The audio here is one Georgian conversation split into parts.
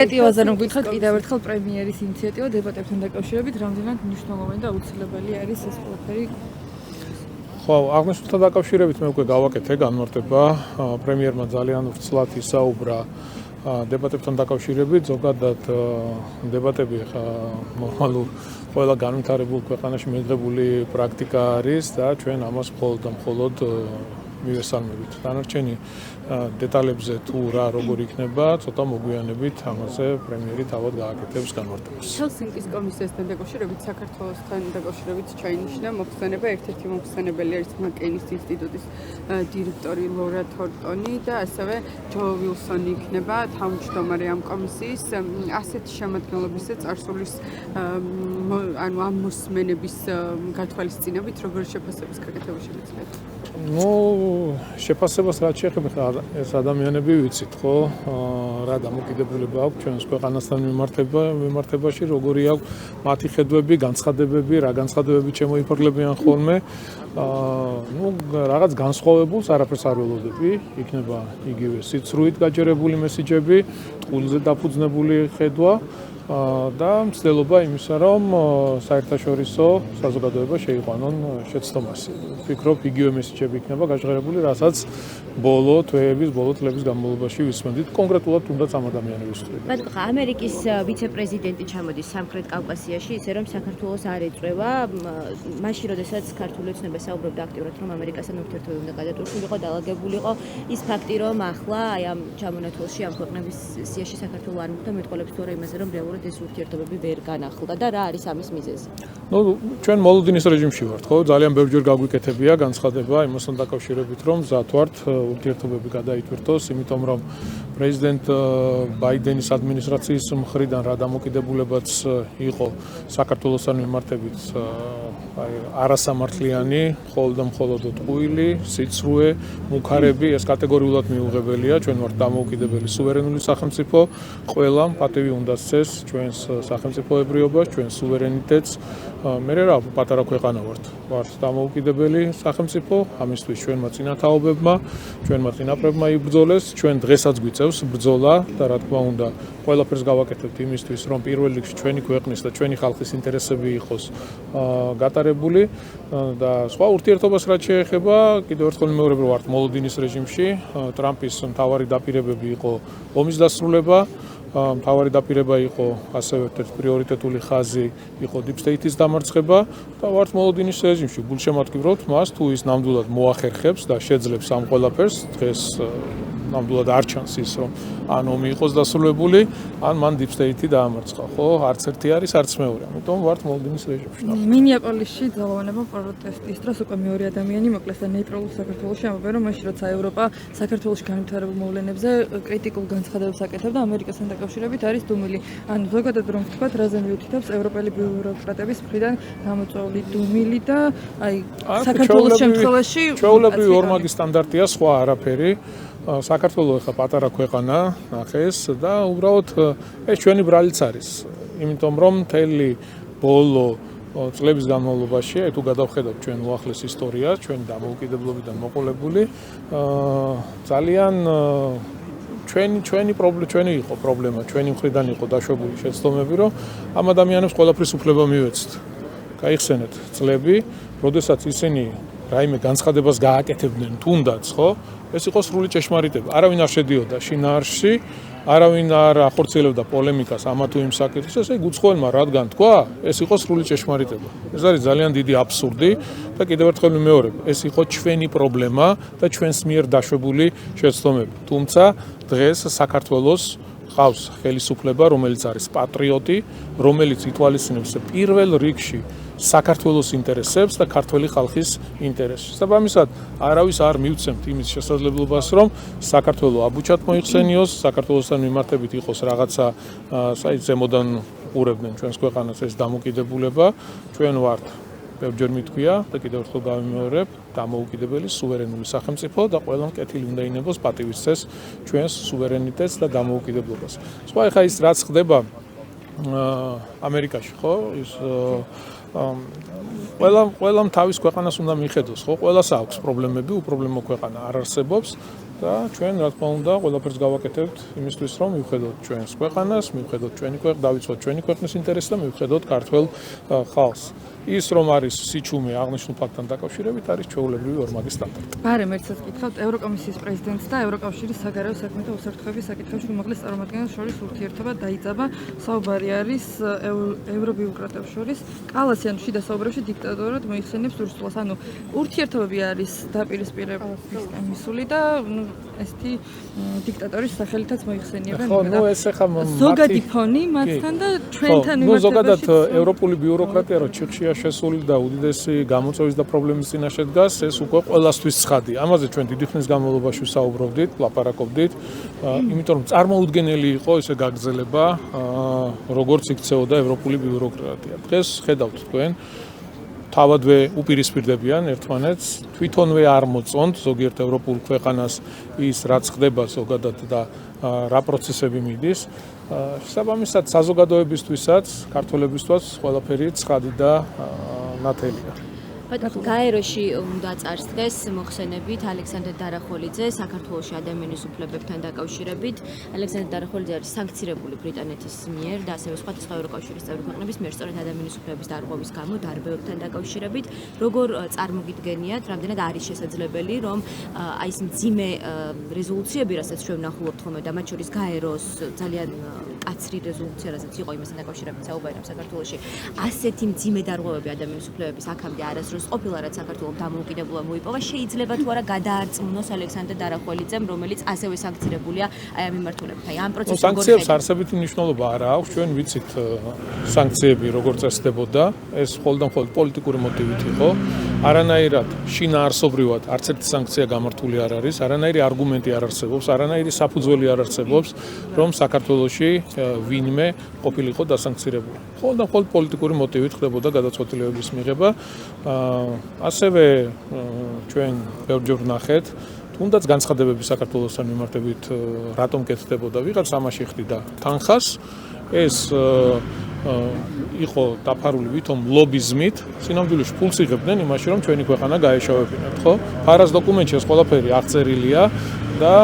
ინიციატივაზე რომ გითხრათ კიდევ ერთხელ პრემიერის ინიციატივა დებატებთან დაკავშირებით რამდენად მნიშვნელოვანი და აუცილებელი არის ეს ყველაფერი? ხო, აღნიშნულთან დაკავშირებით მე უკვე გავაკეთე განმარტება. პრემიერმა ძალიან ვრცლად ისაუბრა დებატებთან დაკავშირებით, ზოგადად დებატები ნორმალურ ყველა განვითარებულ ქვეყანაში მიღებული პრაქტიკა არის და ჩვენ ამას მხოლოდ და მხოლოდ მივესალმებით. დანარჩენი დეტალებზე თუ რა როგორ იქნება, ცოტა მოგვიანებით ამაზე პრემიერი თავად გააკეთებს განმარტებას. ჰელსინკის კომისიასთან დაკავშირებით საქართველოსთან დაკავშირებით ჩაინიშნა მოხსენება, ერთ-ერთი მოხსენებელი არის მაკეინის ინსტიტუტის დირექტორი ლორა თორტონი და ასევე ჯო ვილსონი იქნება თავმჯდომარე ამ კომისიის. ასეთი შემადგენლობისა წარსულის ანუ ამ მოსმენების გათვალისწინებით როგორ შეფასების გაკეთება შეიძლება? შეფასებას რაც შეეხება ეს ადამიანები ვიცით ხო რა დამოკიდებულება აქვს ჩვენს ქვეყანასთან მიმართებაში როგორი აქვს მათი ხედვები განცხადებები რა განცხადებები შემოიფარგლებიან ხოლმე რაღაც განსხვავებულს არაფერს არ ველოდები იქნება იგივე სიცრუით გაჯერებული მესიჯები ტყუილზე დაფუძნებული ხედვა და მცდელობა იმისა, რომ საერთაშორისო საზოგადოება შეიყვანონ შეცდომას. ვფიქრობ, იგივე მესიჯები იქნება გაჟღერებული, რასაც ბოლო თვეების, ბოლო წლების განმავლობაში ვისმენდით, კონკრეტულად თუნდაც ამ ადამიანების მხრიდან. ბატონო, ამერიკის ვიცე-პრეზიდენტი ჩამოდის სამხრეთ კავკასიაში, ისე რომ საქართველოს არ ეწვევა, მაშინ როდესაც ქართული ოცნება საუბრობდა აქტიურად, რომ ამერიკასთან ურთიერთობები უნდა გადატვირთულიყო, დაალაგებულიყო, ის ფაქტი, რომ ახლა აი ამ ჩამონათვალში ამ ქვეყნების სიაში საქართველო არ მოხდა, მეტყოლებს თუ არა იმაზე, რომ რეალურად ეს ურთიერთობები ვერ განახლდა და რა არის ამის მიზეზი? ჩვენ მოლოდინის რეჟიმში ვართ, ხო? ძალიან ბევრჯერ გაგვიკეთებია განცხადება იმასთან დაკავშირებით, რომ მზად ვართ ურთიერთობები გადაითვირთოს, იმიტომ რომ პრეზიდენტ ბაიდენის ადმინისტრაციის მხრიდან რა დამოკიდებულებაც იყო საქართველოსთან მიმართებით არასამართლიანი, მხოლოდ და მხოლოდ ტყუილი, სიცრუე, მუქარები, ეს კატეგორიულად მიუღებელია, ჩვენ ვართ დამოუკიდებელი სუვერენული სახელმწიფო, ყველამ პატივი უნდა სცეს ჩვენს სახელმწიფოებრიობას, ჩვენს სუვერენიტეტს. მე რა პატარა ქვეყანა ვართ დამოუკიდებელი სახელმწიფო, ამისთვის ჩვენმა წინათაობებმა, ჩვენმა წინაპრებმა იბრძოლეს, ჩვენ დღესაც გვიწევს ბრძოლა და რა თქმა უნდა, ყველაფერს გავაკეთებთ იმისთვის, რომ პირველ რიგში ჩვენი ქვეყნის და ჩვენი ხალხის ინტერესები იყოს გატარებული და სხვა ურთიერთობას რაც შეეხება, კიდევ ერთხელ მეორებ ვართ მოლოდინის რეჟიმში, ტრამპის მთავარი დაპირებები იყო ომის დასრულება. მთავარი დაპირება იყო ასევე ერთ-ერთი პრიორიტეტული ხაზი იყო Deep State-ის დამარცხება და ვართ მოლოდინის რეჟიმში. გულშემატკივრობთ მას თუ ის ნამდვილად მოახერხებს და შეძლებს ამ ყველაფერს დღეს ნამდვილად არ ჩანს ის რომ ან ომი იყოს დასრულებული, ან მან Deep State-ი დაამარცხა, ხო? არც ერთი არის, არც მეორე. ამიტომ ვართ მოლოდინის რეჟიმში. მინიაპოლისში ძალოვანებმა პროტესტის დროს უკვე მეორე ადამიანი მოკლეს და ნეიტრალურ საქართველოში ამბობენ, რომ მაშინ როცა ევროპა საქართველოში განვითარებულ მოვლენებზე კრიტიკულ განცხადებებს აკეთებდა, ამერიკასთან დაკავშირებით არის დუმილი. ანუ ზოგადად რომ ვთქვათ, რაზე მიუთითებს ევროპელი ბიუროკრატების მხრიდან გამოწვეული დუმილი და აი საქართველოს შემთხვევაში ჩვეულებრივი ორმაგი სტანდარტია, სხვა არაფერი. საქართველოს ახლა პატარა ქვეყანა ნახეს და უბრალოდ ეს ჩვენი ბრალიც არის. იმიტომ რომ მთელი ბოლო წლების განმავლობაში, აი თუ გადავხედავთ ჩვენ უახლეს ისტორიას, ჩვენ დამოუკიდებლობიდან მოყოლებული, ძალიან ჩვენი იყო პრობლემა, ჩვენი მხრიდან იყო დაშვებული შეცდომები, რომ ამ ადამიანებს ყველაფრის უფლება მივეცთ. გაიხსენეთ წლები, როდესაც ისინი რაიმე განცხადებას გააკეთებდნენ თუნდაც, ხო? ეს იყო სრული ჭეშმარიტება. არავინ არ შედიოდა შინაარსში, არავინ არ ახორციელებდა პოლემიკას ამა თუ იმ საკითხზე, ესე იგი უცხოელმა რადგან თქვა, ეს იყო სრული ჭეშმარიტება. ეს არის ძალიან დიდი აბსურდი და კიდევ ერთხელ ვიმეორებ, ეს იყო ჩვენი პრობლემა და ჩვენს მიერ დაშვებული შეცდომები. თუმცა დღეს საქართველოს ყავს ხელისუფლება, რომელიც არის პატრიოტი, რომელიც ითვალისწინებს პირველ რიგში საქართველოს ინტერესებს და ქართველი ხალხის ინტერესებს. საბამისად, არავის არ მივცემთ იმის შესაძლებლობას, რომ საქართველო აბუჩად მოიხსენიოს, საქართველოსთან მიმართებით იყოს რაღაცა ზემოდან ყურებდნენ ჩვენს ქვეყანას ეს დამოკიდებულება. ჩვენ ვართ ბევრჯერ მითქვია და კიდევ ერთხელ გავიმეორებ, დამოუკიდებელი სუვერენული სახელმწიფო და ყველამ კეთილი უნდა ინებოს პატივი სცეს ჩვენს სუვერენიტეტს და დამოუკიდებლობას. სხვა ეხა ის რაც ხდება ამერიკაში, ხო? ის ყველამ თავის ქვეყანას უნდა მიხედოს, ხო? ყველას აქვს პრობლემები, უპრობლემო ქვეყანა არ არსებობს. და ჩვენ რა თქმა უნდა ყველაფერს გავაკეთებთ იმისთვის რომ მივხედოთ ჩვენს ქვეყანას, მივხედოთ ჩვენი ქვეყანა, დავიცვათ ჩვენი ქვეყნის ინტერესს და მივხედოთ ქართველ ხალხს. ის რომ არის სიჩუმე აღნიშნულ ფაქტთან დაკავშირებით არის ჩვეულებრივი ორმაგი სტანდარტი. ბარემ ერთსაც გითხავთ, ევროკომისიის პრეზიდენტს და ევროკავშირის საგარეო საქმეთა უსაფრთხოების საკითხებში უმაღლეს წარმომადგენელს შორის ურთიერთობა დაიძაბა. საუბარი არის ევრობიუროკრატებს შორის. კალასი ან შიდა საუბრებში დიქტატორად მოიხსენიებს ურსულას. ანუ ურთიერთობები არის დაპირისპირებისკენ მისული და ესეთი დიქტატორის სახელითაც მოიხსენიებენ. ხო, ეს ახლა ზოგადი ფონი მათთან და ჩვენთან მიმართებაში. ზოგადად ევროპული ბიუროკრატია რო ჩიხშია შესული და უდიდესი გამოწვევის და პრობლემის წინაშე დგას, ეს უკვე ყველასთვის ცხადია. ამაზე ჩვენ დიდი ხნის განმავლობაში საუბრობდით, ლაპარაკობდით, იმიტომ რომ წარმოუდგენელი იყო ესე გაგრძელება, როგორც იქცეოდა ევროპული ბიუროკრატია. დღეს ხედავთ თქვენ თავადვე უპირისპირდებიან ერთმანეთს, თვითონვე არ მოწონთ ზოგიერთ ევროპულ ქვეყანას ის რაც ხდება ზოგადად და რა პროცესები მიდის. შესაბამისად საზოგადოებისთვისაც, ქართველებისთვისაც ყველაფერი ცხადი და ნათელია. გაეროში უნდა წარსდგეს მოხსენებით ალექსანდრე დარახოლიძე საქართველოში ადამიანის უფლებებთან დაკავშირებით. ალექსანდრე დარახოლიძე არის სანქცირებული ბრიტანეთის მიერ და ასევე სხვადასხვა ევროკავშირის წევრი ქვეყნების მიერ სწორედ ადამიანის უფლებების დარღვევის გამო დარბევებთან დაკავშირებით. როგორ წარმოგიდგენიათ, რამდენად არის შესაძლებელი, რომ აი ეს მძიმე რეზოლუციები, რასაც ჩვენ ვნახულობთ ხოლმე და მათ შორის გაეროს ძალიან კაცრი რეზოლუცია, რასაც იყო იმასთან დაკავშირებით საუბარი საქართველოში, ასეთი მძიმე დარღვევები ადამიანის უფლებების აქამდე არასდროს ყოფილა, რაც საქართველოს დამოუკიდებლობა მოიპოვა, შეიძლება თუ არა გადაარწმუნოს ალექსანდრე დარახოლიძემ, რომელიც ასევე სანქცირებულია აი ამ მიმართულებით. აი ამ პროცესს სანქციებს არსებითი მნიშვნელობა არ აქვს, ჩვენ ვიცით სანქციები როგორ წესდებოდა, ეს მხოლოდ პოლიტიკური მოტივით იყო. არანაირად შინაარსობრივად არც ერთი სანქცია გამართული არ არის, არანაირი არგუმენტი არ არსებობს, არანაირი საფუძველი არ არსებობს, რომ საქართველოში ვინმე ყოფილიყო დასანქცირებული. მხოლოდ პოლიტიკური მოტივით ხდებოდა გადაწყვეტილებების მიღება. ასევე ჩვენ ბევრჯერ ვნახეთ, თუნდაც განცხადებები საქართველოსთან მიმართებით რატომ კეთდებოდა, ვიღაც ამაში ხდიდა თანხას, ეს იყო დაფარული ვითომ ლობიზმით, სინამდვილეში ფულს იღებდნენ იმაში, რომ ჩვენი ქვეყანა გაეშოვებინათ, ხო? ფარას დოკუმენტში ეს ყველაფერი აღწერილია და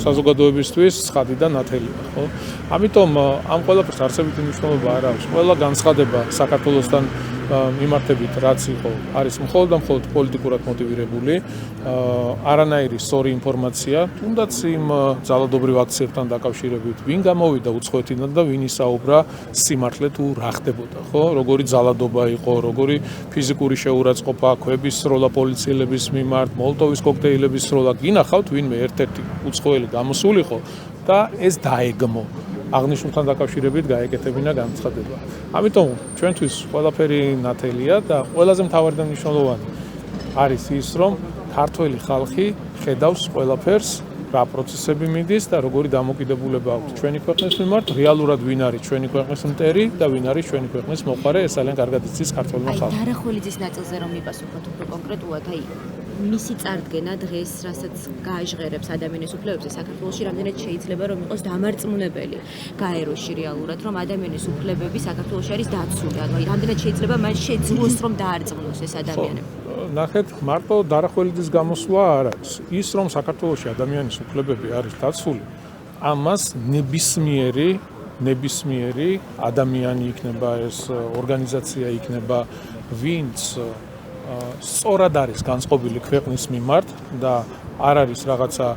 საზოგადოებისთვის ცხადი და ნათელია, ხო? ამიტომ ამ ყველაფერს არსებითი მნიშვნელობა არ აქვს. ყველა განცხადება საქართველოსთან მიმართებით რაც იყო, არის მხოლოდ პოლიტიკურად მოტივირებული, არანაირი სწორი ინფორმაცია, თუნდაც იმ ძალადობრივ აქციებთან დაკავშირებით, ვინ გამოვიდა უცხოეთიდან და ვინ ისაუბრა სიმართლე თუ რა ხდებოდა, ხო? როგორი ძალადობა იყო, როგორი ფიზიკური შეურაცხყოფა, ქვების სროლა პოლიციელების მიმართ, მოლოტოვის კოქტეილების სროლა, გინახავთ ვინმე ერთ-ერთი უცხოელი გამოსულიყო და ეს დაეგმო. აღნიშნულთან დაკავშირებით გაეკეთებინა განცხადება. ამიტომ ჩვენთვის ყველაფერი ნათელია და ყველაზე მთავარი და მნიშვნელოვანი არის ის, რომ ქართველი ხალხი ხედავს ყველაფერს, რა პროცესები მიდის და როგორი დამოკიდებულება აქვს ჩვენი ქვეყნის მიმართ, რეალურად ვინ არის ჩვენი ქვეყნის მტერი და ვინ არის ჩვენი ქვეყნის მოყარე, ეს ძალიან კარგად იცის ქართველმა ხალხმა. დარახოლიძის ნაწილზე რომ მიპასუხოთ უფრო კონკრეტულად, აი მისი წარდგენა დღეს, რასაც გააჟღერებს ადამიანის უფლებებზე საქართველოში, რამდენად შეიძლება რომ იყოს დამარწმუნებელი გაეროში რეალურად, რომ ადამიანის უფლებები საქართველოში არის დაცული, ანუ რამდენად შეიძლება მან შეძლოს რომ დაარწმუნოს ეს ადამიანები. ნახეთ, მარტო დარახოლიძის გამოსვლა არ არის. ის რომ საქართველოში ადამიანის უფლებები არის დაცული, ამას ნებისმიერი ადამიანი იქნება, ეს ორგანიზაცია იქნება, ვინც სწორად არის განწყობილი ქვეყნის მიმართ და არ არის რაღაცა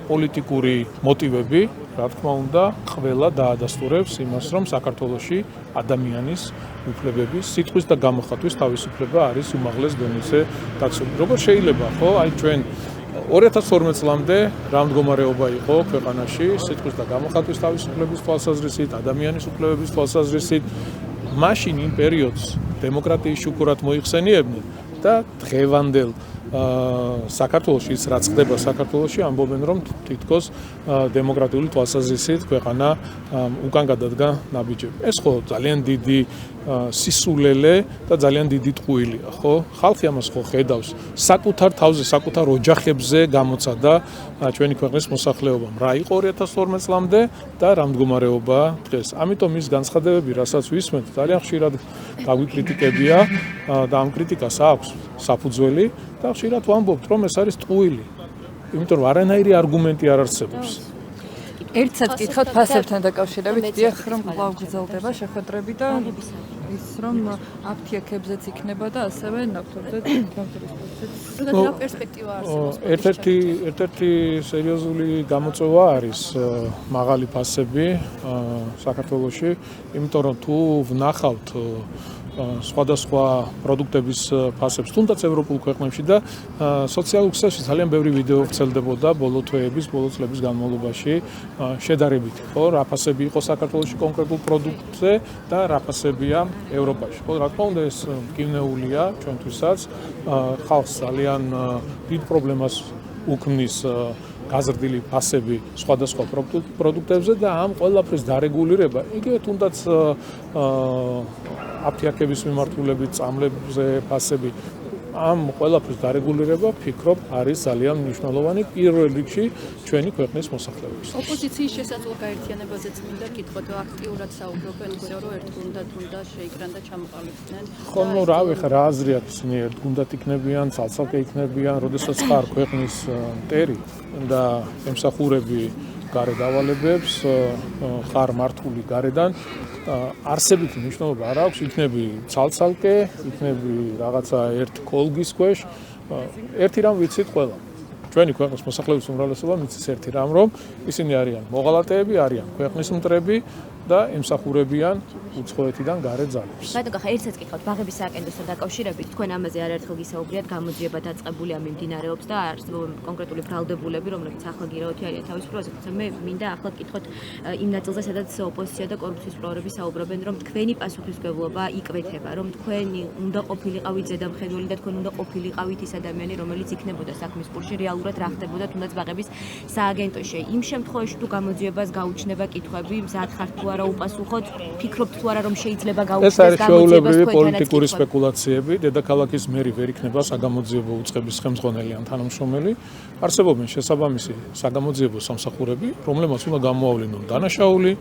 პოლიტიკური მოტივები, რა თქმა უნდა, ყველა დაადასტურებს იმას, რომ საქართველოში ადამიანის უფლებები, სიტყვის და გამოხატვის თავისუფლება არის უმაღლეს დონეზე დაცული. როგორ შეიძლება, ხო? აი ჩვენ 2012 წლამდე რა მდგომარეობა იყო ქვეყანაში სიტყვის და გამოხატვის თავისუფლების თვალსაზრისით, ადამიანის უფლებების თვალსაზრისით, მაშინ იმ პერიოდს დემოკრატიის შუქურად მოიხსენიებდნენ და დღევანდელ საქართველოში ის რაც ხდება საქართველოში ამბობენ რომ თითქოს დემოკრატიული თვალსაზრისით ქვეყანა უკან გადადგა ნაბიჯები. ეს ხო ძალიან დიდი სისულელე და ძალიან დიდი ტყუილია, ხო? ხალხი ამას ხო ხედავს. საკუთარ თავზე, საკუთარ ოჯახებზე გამოცადა ჩვენი ქვეყნის მოსახლეობამ. რა იყო 2012 წლამდე და რა მდგომარეობაა დღეს. ამიტომ ის განცხადებები, რასაც ვისმენთ, ძალიან ხშირად გაგვიკრიტიკებია და ამ კრიტიკას აქვს საფუძველი და ხშირად ვამბობთ, რომ ეს არის ტყუილი. იმიტომ რომ არანაირი არგუმენტი არ არსებობს. ერთსაც კითხავთ ფასებთან დაკავშირებით, დიახ, რომ კვლავ გრძელდება შეხვედრები და ის რომ აფთიაქებზეც იქნება და ასევე ნავთობზე კონტროლის პროცესიც. რა პერსპექტივა არსებობს? ერთ-ერთი სერიოზული გამოწვევა არის მაღალი ფასები საქართველოში, იმიტომ რომ თუ ვნახავთ სხვადასხვა პროდუქტების ფასებს, თუნდაც ევროპულ ქვეყნებში და სოციალურ ქსელში ძალიან ბევრი ვიდეო ვრცელდებოდა ბოლო თვეების, ბოლო წლების განმავლობაში შედარებით, ხო, რა ფასები იყო საქართველოში კონკრეტულ პროდუქტზე და რა ფასებია ევროპაში. ხო, რა თქმა უნდა, ეს მკვნეულია ჩვენთვისაც, ხალხს ძალიან დიდ პრობლემას უქმნის გაზრდილი ფასები სხვადასხვა პროდუქტებზე და ამ ყველაფრის დარეგულირება, იგივე თუნდაც აფთიაქების მიმართულებით წამლებზე ფასები, ამ ყველაფრის დარეგულირება ფიქრობ არის ძალიან მნიშვნელოვანი პირველ რიგში ჩვენი ქვეყნის მოსახლეობის. ოპოზიციის შესაძლო გაერთიანებაზეც მინდა კითხოთ, აქტიურად საუბრობენ, რომ ერთგუნდად უნდა შეიკრან და ჩამოყალიბდნენ. ხო, ნუ რავი, ხა რა აზრი აქვს ისინი, ერთგუნდად იქნებიან, ცალ-ცალკე იქნებიან, როდესაც ხარ ქვეყნის მტერი და ემსახურები გარე დავალებებს, ხარ მართული გარედან, არსებითი მნიშვნელობა არ აქვს, იქნები ცალ-ცალკე, იქნები რაღაცა ერთ კოლგის ქვეშ, ერთი რამ ვიცით ყველა. ჩვენი ქვეყნის მოსახლეობის უმრავლესობა მიცის ერთი რამ, რომ ისინი არიან მოღალატეები, არიან ქვეყნის მტრები და ემსახურებიან უცხოეთიდან გარე ძალებს. ბატონო, ხა ერთსაც კითხავთ ბაღების სააკენდოსთან დაკავშირებით, თქვენ ამაზე არაერთხელ გისაუბრიათ, გამოძიება დაწყებულია მიმდინარეობს და არსებობენ კონკრეტული ბრალდებულები, რომლებიც ახლა გირაოთი არიან თავისუფლებაზე, თუმცა მე მინდა ახლა კითხოთ იმ ნაწილზე, სადაც ოპოზიცია და კორუფციის მკვლევარები საუბრობენ, რომ თქვენი პასუხისმგებლობა იკვეთება, რომ თქვენი უნდა ყოფილიყავით ზედამხედველი და თქვენ უნდა ყოფილიყავით ის ადამიანი, რომელიც იქნებოდა საქმის კურსში, რეალურად რა ხდებოდა თუნდაც ბაღების სააგენტოში. იმ შემთხვევაში თუ გამოძიებას გაუჩნდება კითხვები, მზად ხართ თუ არა უპასუხოთ, ფიქრობთ თუ არა რომ შეიძლება გაუჩნდეს ეს არის გამოძიებას ჩვეულებრივი პოლიტიკური სპეკულაციები, დედაქალაქის მერი ვერ იქნება საგამოძიებო უწყების ხელმძღვანელი ან თანამშრომელი. არსებობენ შესაბამისი საგამოძიებო სამსახურები, რომლებმაც უნდა გამოავლინონ დანაშაული,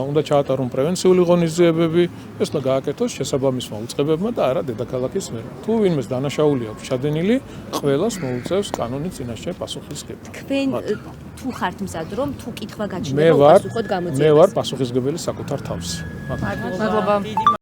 უნდა ჩაატარონ პრევენციული ღონისძიებები, ეს უნდა გააკეთოს შესაბამისმა უწყებებმა და არა დედაქალაქის მერმა. თუ ვინმეს დანაშაული აქვს ჩადენილი, ყველას მოუწევს კანონის წინაშე პასუხისმგებლობა. თქვენ თუ ხართ მზად რომ თუ კითხვა მე გაჩნდება უპასუხოთ გამოძიებას. ვარ პასუხისმგებელი საკუთარ თავს. მადლობა.